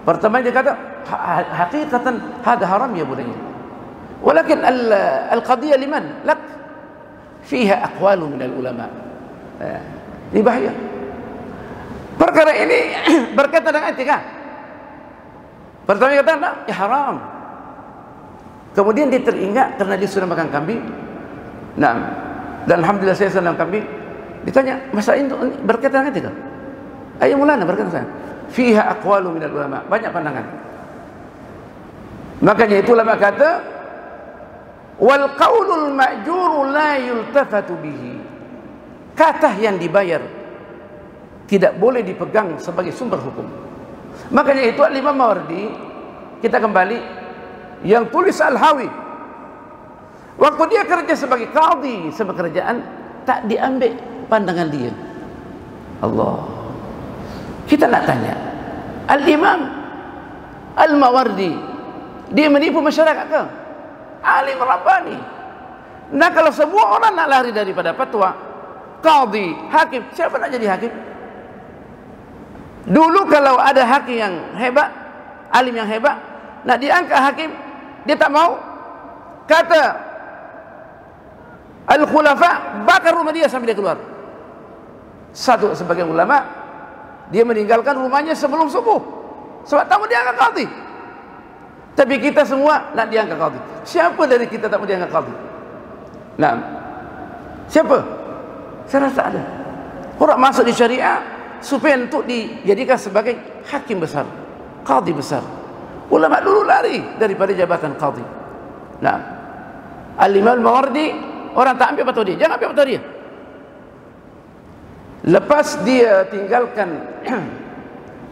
pertama dia kata, hakikatan hada haram ya budaya. Walakin al-qadiyah liman? Lak. Fiha aqwalu minal ulama. Ini bahaya. Perkara ini berkaitan dengan etika. Pertama dia kata, ya haram. Kemudian dia teringat karena dia sudah makan kambing. Nah, dan alhamdulillah saya senang kambing. Ditanya, masalah ini berkaitan dengan etika? Ayat mulana berkata saya, fiha aqwalu minal ulama, banyak pandangan. Makanya itu ulama kata, wal qaulul ma'juru la yultafatu bihi. Kata yang dibayar tidak boleh dipegang sebagai sumber hukum. Makanya itu Imam Mawardi, kita kembali, yang tulis Al-Hawi, waktu dia kerja sebagai qadhi, sebagai kerajaan, tak diambil pandangan dia. Allah. Kita nak tanya, Al-Imam Al-Mawardi, dia menipu masyarakat ke? Alim Rabbani. Nah, kalau semua orang nak lari daripada fatwa, qadhi, hakim, siapa nak jadi hakim? Dulu kalau ada hakim yang hebat, alim yang hebat, nak diangkat hakim, dia tak mau. Kata Al-Khulafa, bakar rumah dia sampai dia keluar. Satu sebagian ulama, dia meninggalkan rumahnya sebelum subuh, sebab tak mau diangkat qadhi. Tapi kita semua nak diangkat qadhi. Siapa dari kita tak mau diangkat qadhi? Nah, siapa? Saya rasa ada orang masuk di syariah supaya untuk dijadikan sebagai hakim besar, qadhi besar. Ulama dulu lari daripada jabatan qadhi. Nah, Al-Imam Al-Mawardi, orang tak ambil fatwa dia, jangan ambil fatwa dia. Lepas dia tinggalkan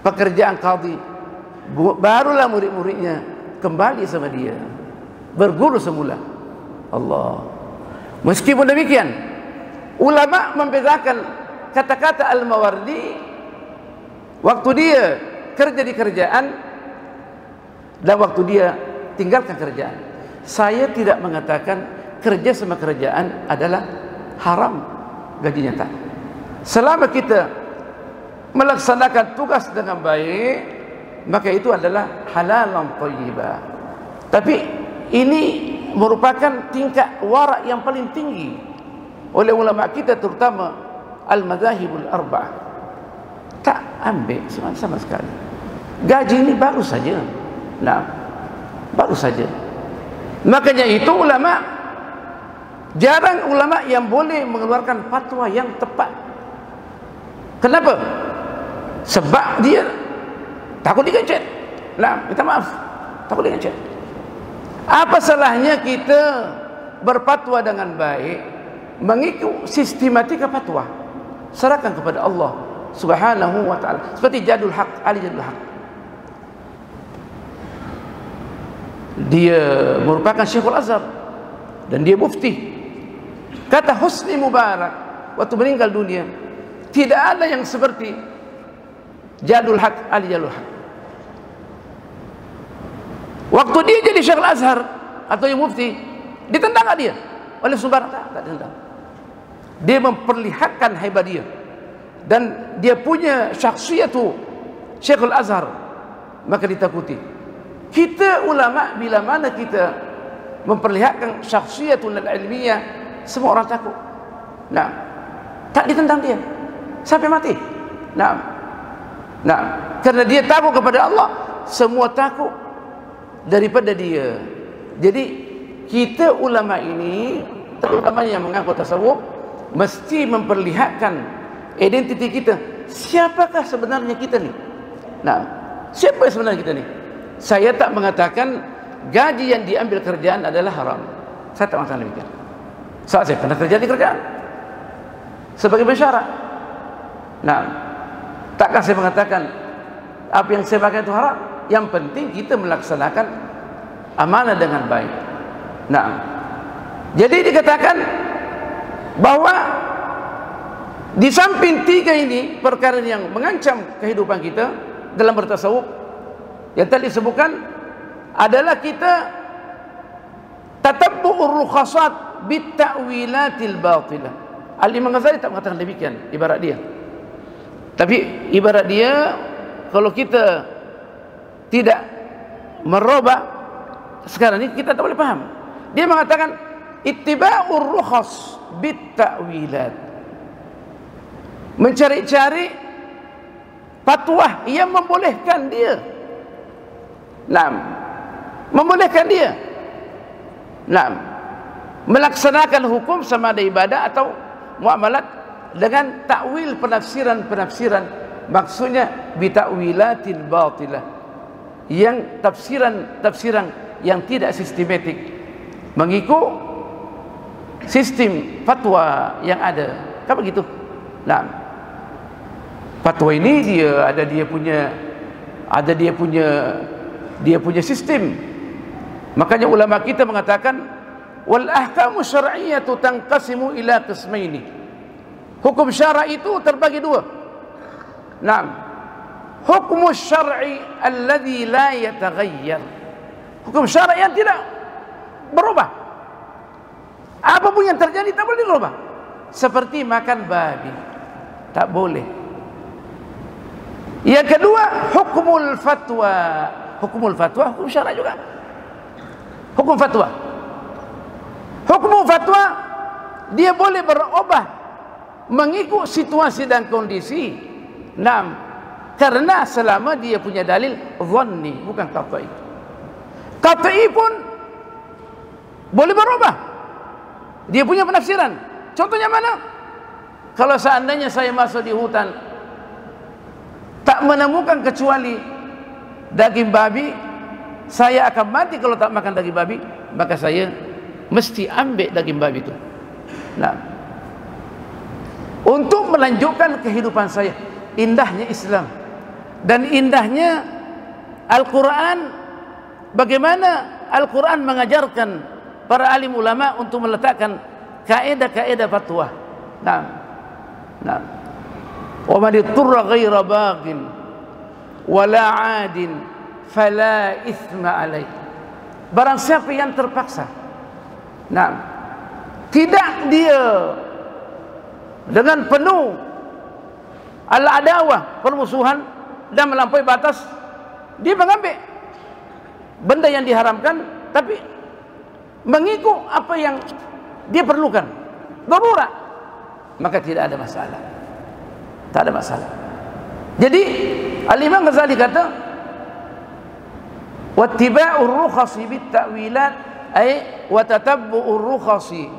pekerjaan qadhi, barulah murid-muridnya kembali sama dia, berguru semula. Allah. Meskipun demikian, ulama membedakan kata-kata Al-Mawardi waktu dia kerja di kerajaan dan waktu dia tinggalkan kerajaan. Saya tidak mengatakan kerja sama kerajaan adalah haram gajinya, tak. Selama kita melaksanakan tugas dengan baik, maka itu adalah halalan thayyibah. Tapi ini merupakan tingkat warak yang paling tinggi oleh ulama kita, terutama al-madzahibul arba'ah. Tak ambil sama sekali. Gaji ini baru saja. Nah, baru saja. Makanya itu ulama, jarang ulama yang boleh mengeluarkan fatwa yang tepat. Kenapa? Sebab dia takut digancet. Nah, minta maaf, takut digancet. Apa salahnya kita berfatwa dengan baik, mengikut sistematika fatwa, serahkan kepada Allah Subhanahu wa ta'ala, seperti Jadul Haq, Ali Jadul Haq. Dia merupakan Syekhul Azhar dan dia mufti. Kata Husni Mubarak waktu meninggal dunia, tidak ada yang seperti Jadul Haq, Ali Jadul Haq. Waktu dia jadi Syekhul Azhar atau yang mufti, ditendang tak dia oleh Sumbar? Tak ditendang. Dia memperlihatkan hebat dia, dan dia punya syakhsiyatu Syekhul Azhar, maka ditakuti. Kita ulama bila mana kita memperlihatkan syakhsiyatul ilmiah, semua orang takut. Nah, tak ditentang dia sampai mati. Nah, karena dia takut kepada Allah, semua takut daripada dia. Jadi kita ulama ini, terutama yang mengaku tasawuf, mesti memperlihatkan identiti kita. Siapakah sebenarnya kita ni? Nah, siapa sebenarnya kita ni? Saya tak mengatakan gaji yang diambil kerjaan adalah haram. Saya tak mengatakan demikian. Saat saya pernah kerja di kerjaan sebagai pensyarah. Nah, takkan saya mengatakan apa yang saya pakai itu haram? Yang penting kita melaksanakan amanah dengan baik. Nah, jadi dikatakan bahwa di samping tiga ini perkara yang mengancam kehidupan kita dalam bertasawuf, yang tadi disebutkan adalah kita tatabbu'ur rukhasat bitta'wilatil batilah. Al-Imam Ghazali tak mengatakan demikian ibarat dia. Tapi ibarat dia, kalau kita tidak merubah sekarang ini, kita tak boleh paham. Dia mengatakan ittiba'ur rukhas bitta'wilat, mencari-cari fatwa yang membolehkan dia. Membolehkan dia melaksanakan hukum sama ada ibadah atau muamalat dengan takwil penafsiran. Maksudnya bita'wilatil batilah, yang tafsiran yang tidak sistematik, mengikut sistem fatwa yang ada. Kan begitu? Fatwa ini dia punya sistem. Makanya ulama kita mengatakan wal ahkamu syar'iyyatu tanqasimu ila qismaini. Hukum syar'i itu terbagi dua. Hukum syar'i alladhi la yataghayyar. Hukum syar'i yang tidak berubah. Apapun yang terjadi tak boleh dirubah. Seperti makan babi, tak boleh. Yang kedua, hukumul fatwa. Hukumul fatwa, hukum syara juga. Hukum fatwa. Hukum fatwa, dia boleh berubah mengikut situasi dan kondisi. Karena selama dia punya dalil dhanni, bukan qat'i. Qat'i pun boleh berubah. Dia punya penafsiran. Contohnya mana? Kalau seandainya saya masuk di hutan, tak menemukan kecuali daging babi, saya akan mati kalau tak makan daging babi, maka saya mesti ambil daging babi itu. Untuk melanjutkan kehidupan saya. Indahnya Islam dan indahnya Al-Quran. Bagaimana Al-Quran mengajarkan para alim ulama untuk meletakkan kaedah-kaedah fatwa. Wa man ittara ghaira baghin wala 'adin fala itsma alaih. Barang siapa yang terpaksa, tidak dia dengan penuh al-adawah, permusuhan dan melampaui batas, dia mengambil benda yang diharamkan tapi mengikut apa yang dia perlukan, darurat, maka tidak ada masalah. Tak ada masalah. Jadi Al-Imam Ghazali kata wattiba'ur rukhasi bit-ta'wilat, ay wa tatabbu'ur rukhasi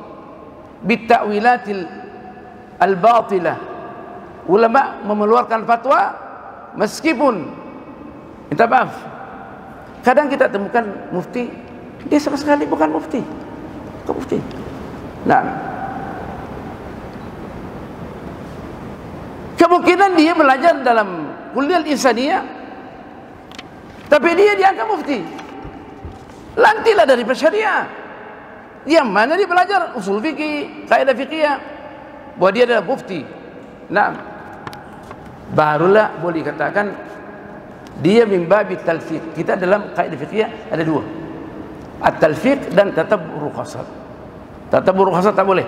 bit-ta'wilatil al-batilah. Ulama mengeluarkan fatwa meskipun, minta maaf, kadang kita temukan mufti dia sama sekali bukan mufti. Bukan mufti. Kemungkinan dia belajar dalam kuliah insaniyah, tapi dia dianggap mufti. Lantilah dari syariah. Yang mana dia belajar usul fikih, kaidah fikih, bahwa dia adalah mufti. Barulah boleh katakan dia min babi talfiq. Kita dalam kaidah fikih ada dua, at-talfiq dan tatabbu' rukhasat. Tatabbu' rukhasat tak boleh.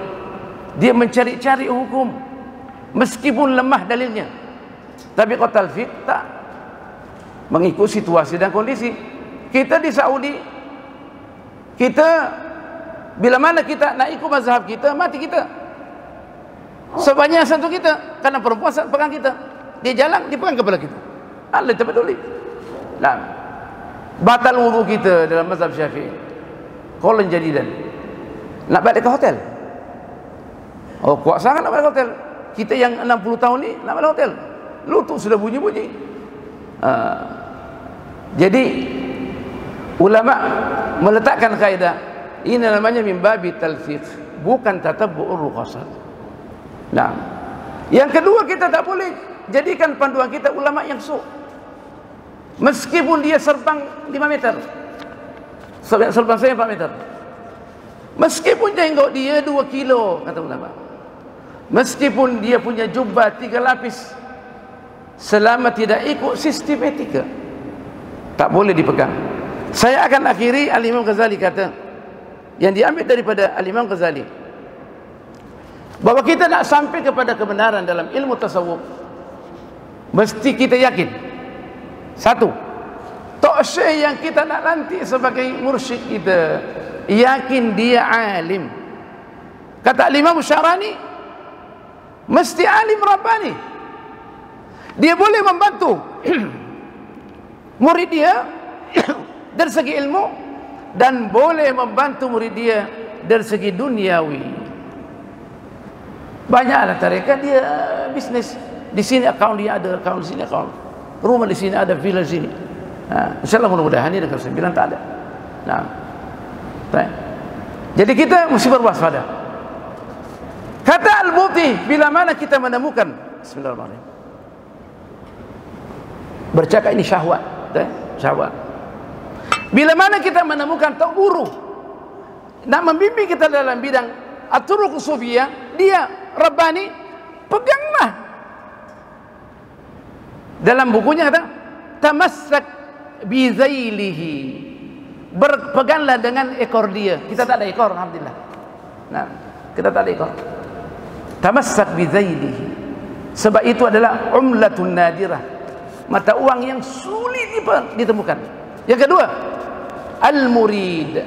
Dia mencari-cari hukum meskipun lemah dalilnya. Tapi kalau talfiq tak, mengikut situasi dan kondisi. kita di Saudi, kita bila mana kita nak ikut mazhab kita, mati kita. Sebanyak satu kita, karena perempuan pegang kita. Dia jalan, dia pegang kepala kita. Allah tak peduli. Nah, batal wudu kita dalam mazhab Syafi'i. Qaulun jadidan. Nak balik ke hotel. Oh, kuat sangat nak balik ke hotel. Kita yang 60 tahun ni nak balik ke hotel. Lutut sudah bunyi-bunyi. Jadi ulama meletakkan kaidah ini namanya min babi talfiq, bukan tatabbu'ur ruqasat. Nah, yang kedua, kita tak boleh jadikan panduan kita ulama yang su'. Meskipun dia serbang 5 meter, serbang saya 4 meter, meskipun jenggot dia 2 kilo, kata ulama, meskipun dia punya jubah 3 lapis, selama tidak ikut sistem etika, tak boleh dipegang. Saya akan akhiri, Al-Imam Ghazali kata, yang diambil daripada Al-Imam Ghazali, bahwa kita nak sampai kepada kebenaran dalam ilmu tasawuf, mesti kita yakin satu, tok syekh yang kita nak lantik sebagai mursyid kita, yakin dia alim. Kata Imam Syarani, mesti alim rabbani. Dia boleh membantu murid dia dari segi ilmu, dan boleh membantu murid dia dari segi duniawi. Banyaklah tarekat dia bisnis. Di sini akaun dia ada, akaun di sini akaun. Rumah di sini ada, villa di sini. InsyaAllah mudah-mudahan ini dengan 9 tak ada. Nah, jadi kita mesti berwaspada. Kata Al-Buti, bila mana kita menemukan, bismillahirrahmanirrahim, bercakap ini syahwat, syahwat. Bila mana kita menemukan tok guru nak membimbing kita dalam bidang at-turuq sufiyah, dia rabbani, peganglah. Dalam bukunya kata, tamassak bi zailihi, berpeganglah dengan ekor dia. Kita tak ada ekor, alhamdulillah. Nah, kita tak ada ekor. Tamassak bi zailihi, sebab itu adalah umlatun nadirah, mata uang yang sulit ditemukan. Yang kedua, al-murid,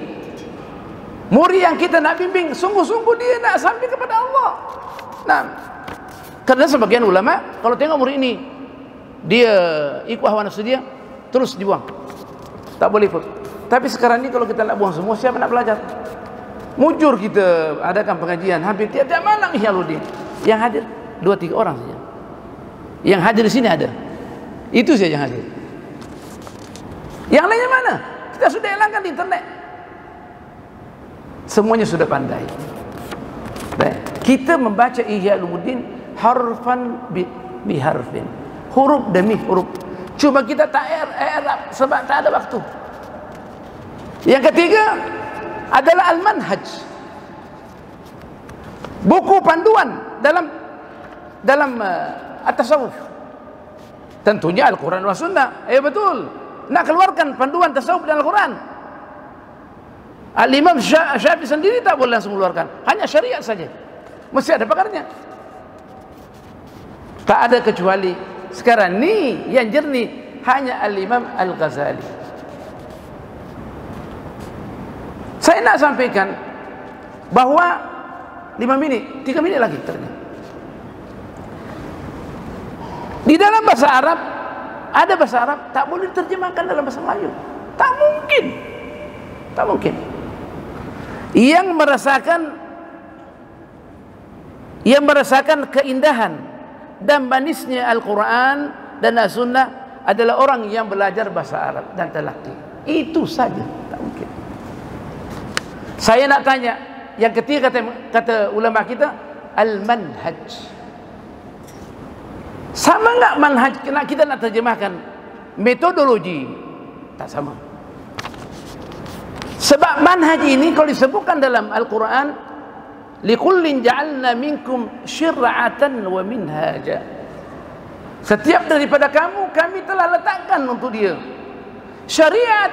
murid yang kita nak bimbing, sungguh-sungguh dia nak sampai kepada Allah. Nah, karena sebagian ulama kalau tengok murid ini dia ikut hawa nafsu dia, terus dibuang, tak boleh ikut. Tapi sekarang ni kalau kita nak buang semua, siapa nak belajar? Mujur kita adakan pengajian hampir tiap-tiap malam Ihyaluddin, yang hadir 2-3 orang saja. Yang hadir di sini ada, itu saja yang hadir. Yang lainnya mana? Kita sudah hilangkan di internet. Semuanya sudah pandai. Kita membaca Ihyaluddin harfan bi harfin, huruf demi huruf. Cuma kita tak i'rab sebab tak ada waktu. Yang ketiga adalah al-manhaj, buku panduan dalam at-tasawuf. Tentunya Al-Quran wa Sunnah. Betul, nak keluarkan panduan tasawuf dalam Al-Quran. Al-Imam Syafi'i sendiri tak boleh langsung keluarkan, hanya syariat saja, mesti ada pakarnya. Tak ada kecuali sekarang ni yang jernih hanya Al-Imam Al-Ghazali. Saya nak sampaikan bahawa 5 minit, 3 minit lagi ternyata. Di dalam bahasa Arab ada bahasa Arab tak boleh diterjemahkan dalam bahasa Melayu. Tak mungkin. Tak mungkin. Yang merasakan keindahan dan manisnya Al-Quran dan As-Sunnah adalah orang yang belajar bahasa Arab dan talaqi. Itu saja, tak mungkin. Saya nak tanya, yang ketiga kata ulama kita, al-manhaj. Sama enggak manhaj kita nak terjemahkan? Metodologi tak sama. Sebab manhaj ini kalau disebutkan dalam Al-Quran, likullin ja'alna minkum syir'atan wa minhaja. Setiap daripada kamu kami telah letakkan untuk dia syariat,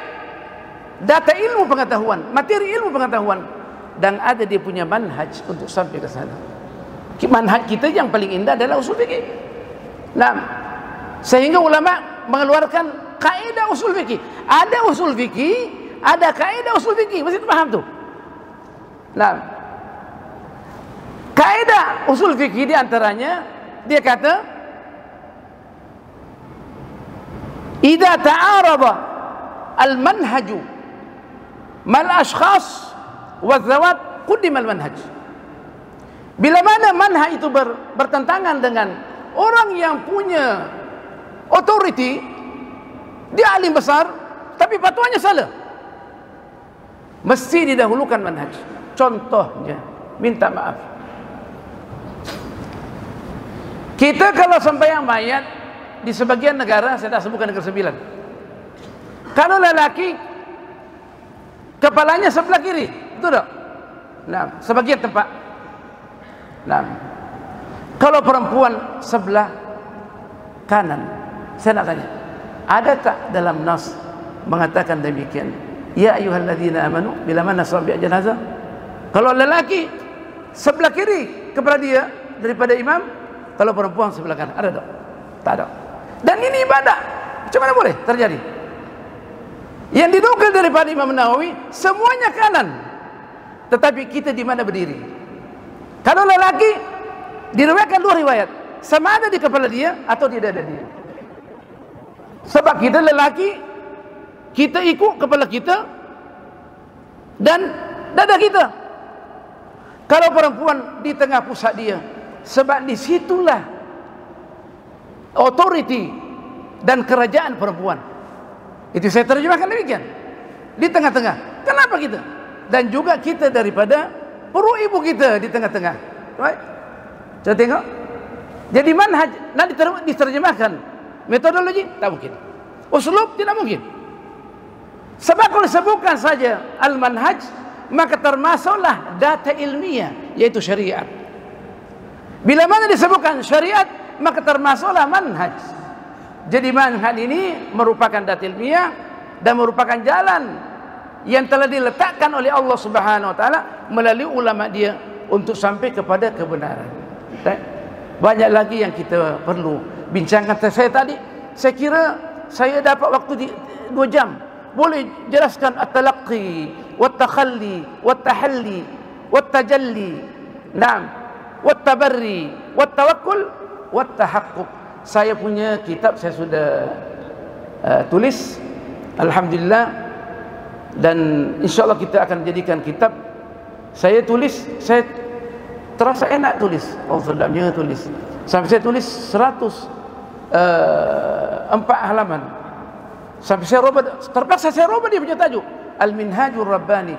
data ilmu pengetahuan, materi ilmu pengetahuan, dan ada dia punya manhaj untuk sampai ke sana. Manhaj kita yang paling indah adalah usul fikih. Nah, sehingga ulama mengeluarkan kaidah usul fikih. ada usul fikih, ada kaidah usul fikih, mesti paham tuh. Nah, kaidah usul fikih di antaranya dia kata, idza ta'arada al-manhaju mal ashkhas wa zawat qaddima al-manhaj. Bila mana manhaj itu bertentangan dengan orang yang punya authority, dia alim besar tapi fatwanya salah, mesti didahulukan manhaj. Contohnya, minta maaf, kita kalau sembahyang mayat di sebagian negara, saya tak sebutkan negara 9, kalau lelaki kepalanya sebelah kiri, betul tak? Nah, sebagian tempat. Nah, kalau perempuan sebelah kanan, saya nak tanya, ada tak dalam nas mengatakan demikian? Ya ayyuhalladzina amanu bila mana sabi janazah. Kalau lelaki sebelah kiri kepala dia daripada imam, kalau perempuan sebelah kanan, ada tak? Tak ada. Dan ini ibadah, macam mana boleh terjadi? Yang dinukil daripada Imam Nawawi semuanya kanan, tetapi kita di mana berdiri? Kalau lelaki diriwayatkan dua riwayat, sama ada di kepala dia atau tidak ada dia. Sebab kita lelaki, kita ikut kepala kita dan dada kita. Kalau perempuan di tengah pusat dia, sebab disitulah authority dan kerajaan perempuan. Itu saya terjemahkan demikian, di tengah-tengah. Kenapa kita? Dan juga kita daripada perut ibu kita di tengah-tengah. Right? Coba tengok. Jadi manhaj nak diterjemahkan, metodologi tak mungkin, uslub tidak mungkin. Sebab kalau disebutkan saja al-manhaj, maka termasuklah data ilmiah, yaitu syariat. Bila mana disebutkan syariat, maka termasuklah manhaj. Jadi manhaj ini merupakan data ilmiah dan merupakan jalan yang telah diletakkan oleh Allah Subhanahu wa taala melalui ulama dia untuk sampai kepada kebenaran. Banyak lagi yang kita perlu bincangkan. Saya tadi, saya kira saya dapat waktu 2 jam. Boleh jelaskan at-talaqqi, wat-takhalli, wat-tahalli, wat-tajalli, na'am, wat-tabarri, wat-tawakkul, wat-tahaqquq. Saya punya kitab saya sudah tulis, alhamdulillah. Dan insyaAllah kita akan jadikan kitab. Saya tulis, saya terasa enak tulis. Oh sedapnya tulis. Sampai saya tulis 104 halaman. Sampai saya robah, terpaksa saya robah dia punya tajuk. Al-Minhajur Rabbani,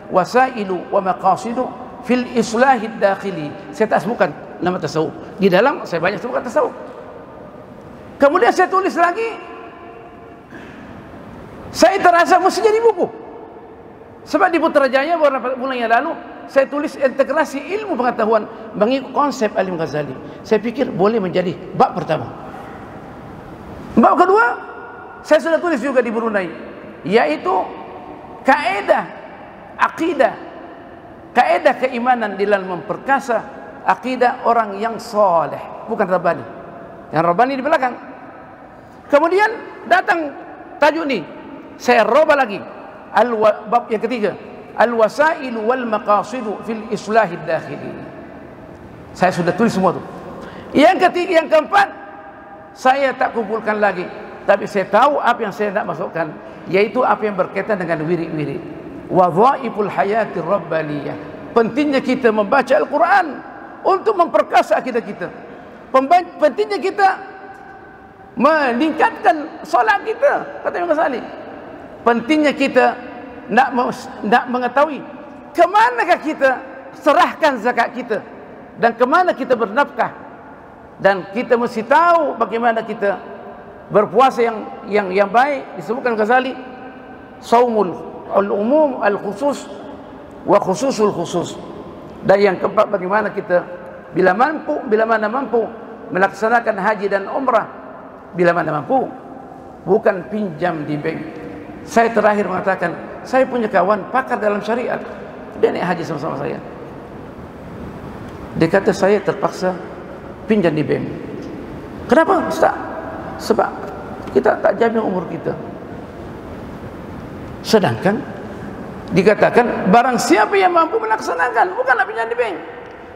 Wasailu wa Maqasidu fil Islahid Dakhili. Saya tak sebutkan nama tasawuf. Di dalam saya banyak sebutkan tasawuf. Kemudian saya tulis lagi. Saya terasa mesti jadi buku. Sebab di Putrajaya beberapa bulan yang lalu saya tulis integrasi ilmu pengetahuan mengikut konsep Alim Ghazali. Saya pikir boleh menjadi bab pertama. Bab kedua saya sudah tulis juga di Brunei, yaitu kaedah akidah, kaedah keimanan di dalam memperkasa akidah orang yang soleh, bukan Rabbani. Yang Rabbani di belakang. Kemudian datang tajuk ni, saya robah lagi. Bab yang ketiga, al-wasailu wal maqasidu fil islahid dakhili. Saya sudah tulis semua tu. Yang ketiga, yang keempat, saya tak kumpulkan lagi, tapi saya tahu apa yang saya nak masukkan, yaitu apa yang berkaitan dengan wirid-wirid. Wadhaiful hayatir rabbaniyah. Pentingnya kita membaca Al-Quran untuk memperkasa akidah kita. Pentingnya kita meningkatkan solat kita, kata Imam Ghazali. Pentingnya kita nak mengetahui ke manakah kita serahkan zakat kita dan ke mana kita bernafkah, dan kita mesti tahu bagaimana kita berpuasa yang baik. Disebutkan Ghazali, saumul al-umum al-khusus wa khususul khusus. Dan yang keempat, bagaimana kita bila mana mampu melaksanakan haji dan umrah bila mana mampu, bukan pinjam di bank. Saya terakhir mengatakan, saya punya kawan pakar dalam syariat, dia naik haji sama-sama saya. Dia kata saya terpaksa pinjam di bank. Kenapa Ustaz? Sebab kita tak jamin umur kita. Sedangkan dikatakan barang siapa yang mampu melaksanakan, bukanlah pinjam di bank,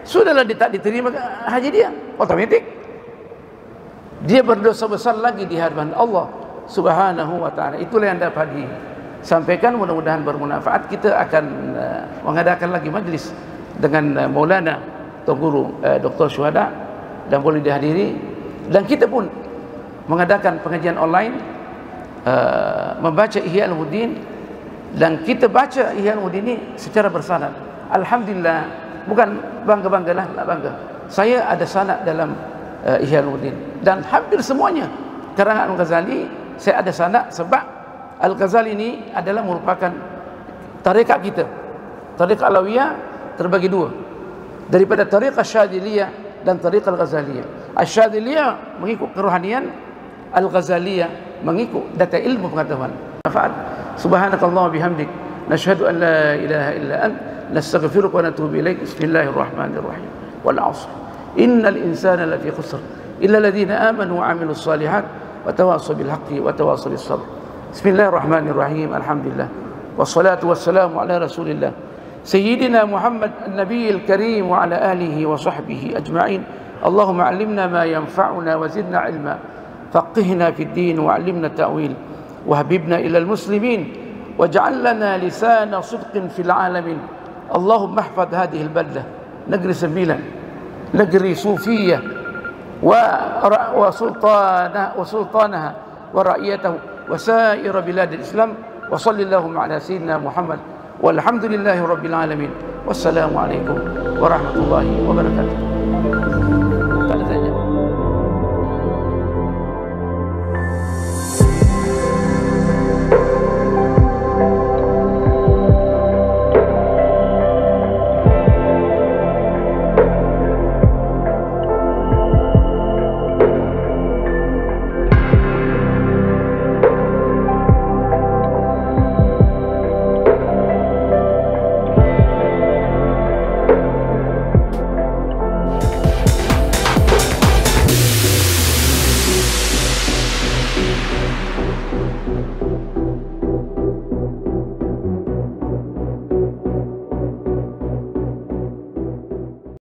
sudahlah tak diterima haji dia, otomatis dia berdosa besar lagi di hadapan Allah Subhanahu wa taala. Itulah yang dapat disampaikan, mudah-mudahan bermanfaat. Kita akan mengadakan lagi majlis dengan Maulana Tuan Guru Dr. Syuhada dan boleh dihadiri, dan kita pun mengadakan pengajian online membaca Ihya Ulumuddin, dan kita baca Ihya Ulumuddin ini secara bersanad. Alhamdulillah, bukan bangga-banggalah, nak bangga. Saya ada sanad dalam Ihya Ulumuddin, dan hampir semuanya karangan Al-Ghazali saya ada sanad, sebab Al-Ghazali ini adalah merupakan tarekat kita. Tarekat Alawiyah terbagi dua, daripada tarekat Syadziliyah dan tarekat Al-Ghazaliyah. Al-Syadziliyah mengikut kerohanian, Al-Ghazaliyah mengikut data ilmu pengetahuan. Subhanakallah bihamdik, nashhadu an la ilaha illa ant, nastaghfiruka wa natubu ilaik. Bismillahirrahmanirrahim. Wal 'ashr, innal insana lafi khusr illa alladhina amanu wa 'amilus shalihat wa tawassaw bil haqqi wa tawassaw bis sabr. Bismillahirrahmanirrahim. Alhamdulillah wassalatu wassalamu ala Rasulillah sayyidina Muhammad an-nabiyil karim wa ala alihi wa sahbihi ajma'in. Allahumma 'allimna ma yanfa'una wa zidna 'ilma, faqihna fid din wa 'allimna ta'wil, وهببنا إلى المسلمين واجعل لنا لسان صدق في العالمين. اللهم احفظ هذه البلدة، نجري سبيلا، نجري صوفية وسلطانها ورعيته وسائر بلاد الإسلام. وصل اللهم على سيدنا محمد والحمد لله رب العالمين. والسلام عليكم ورحمة الله وبركاته.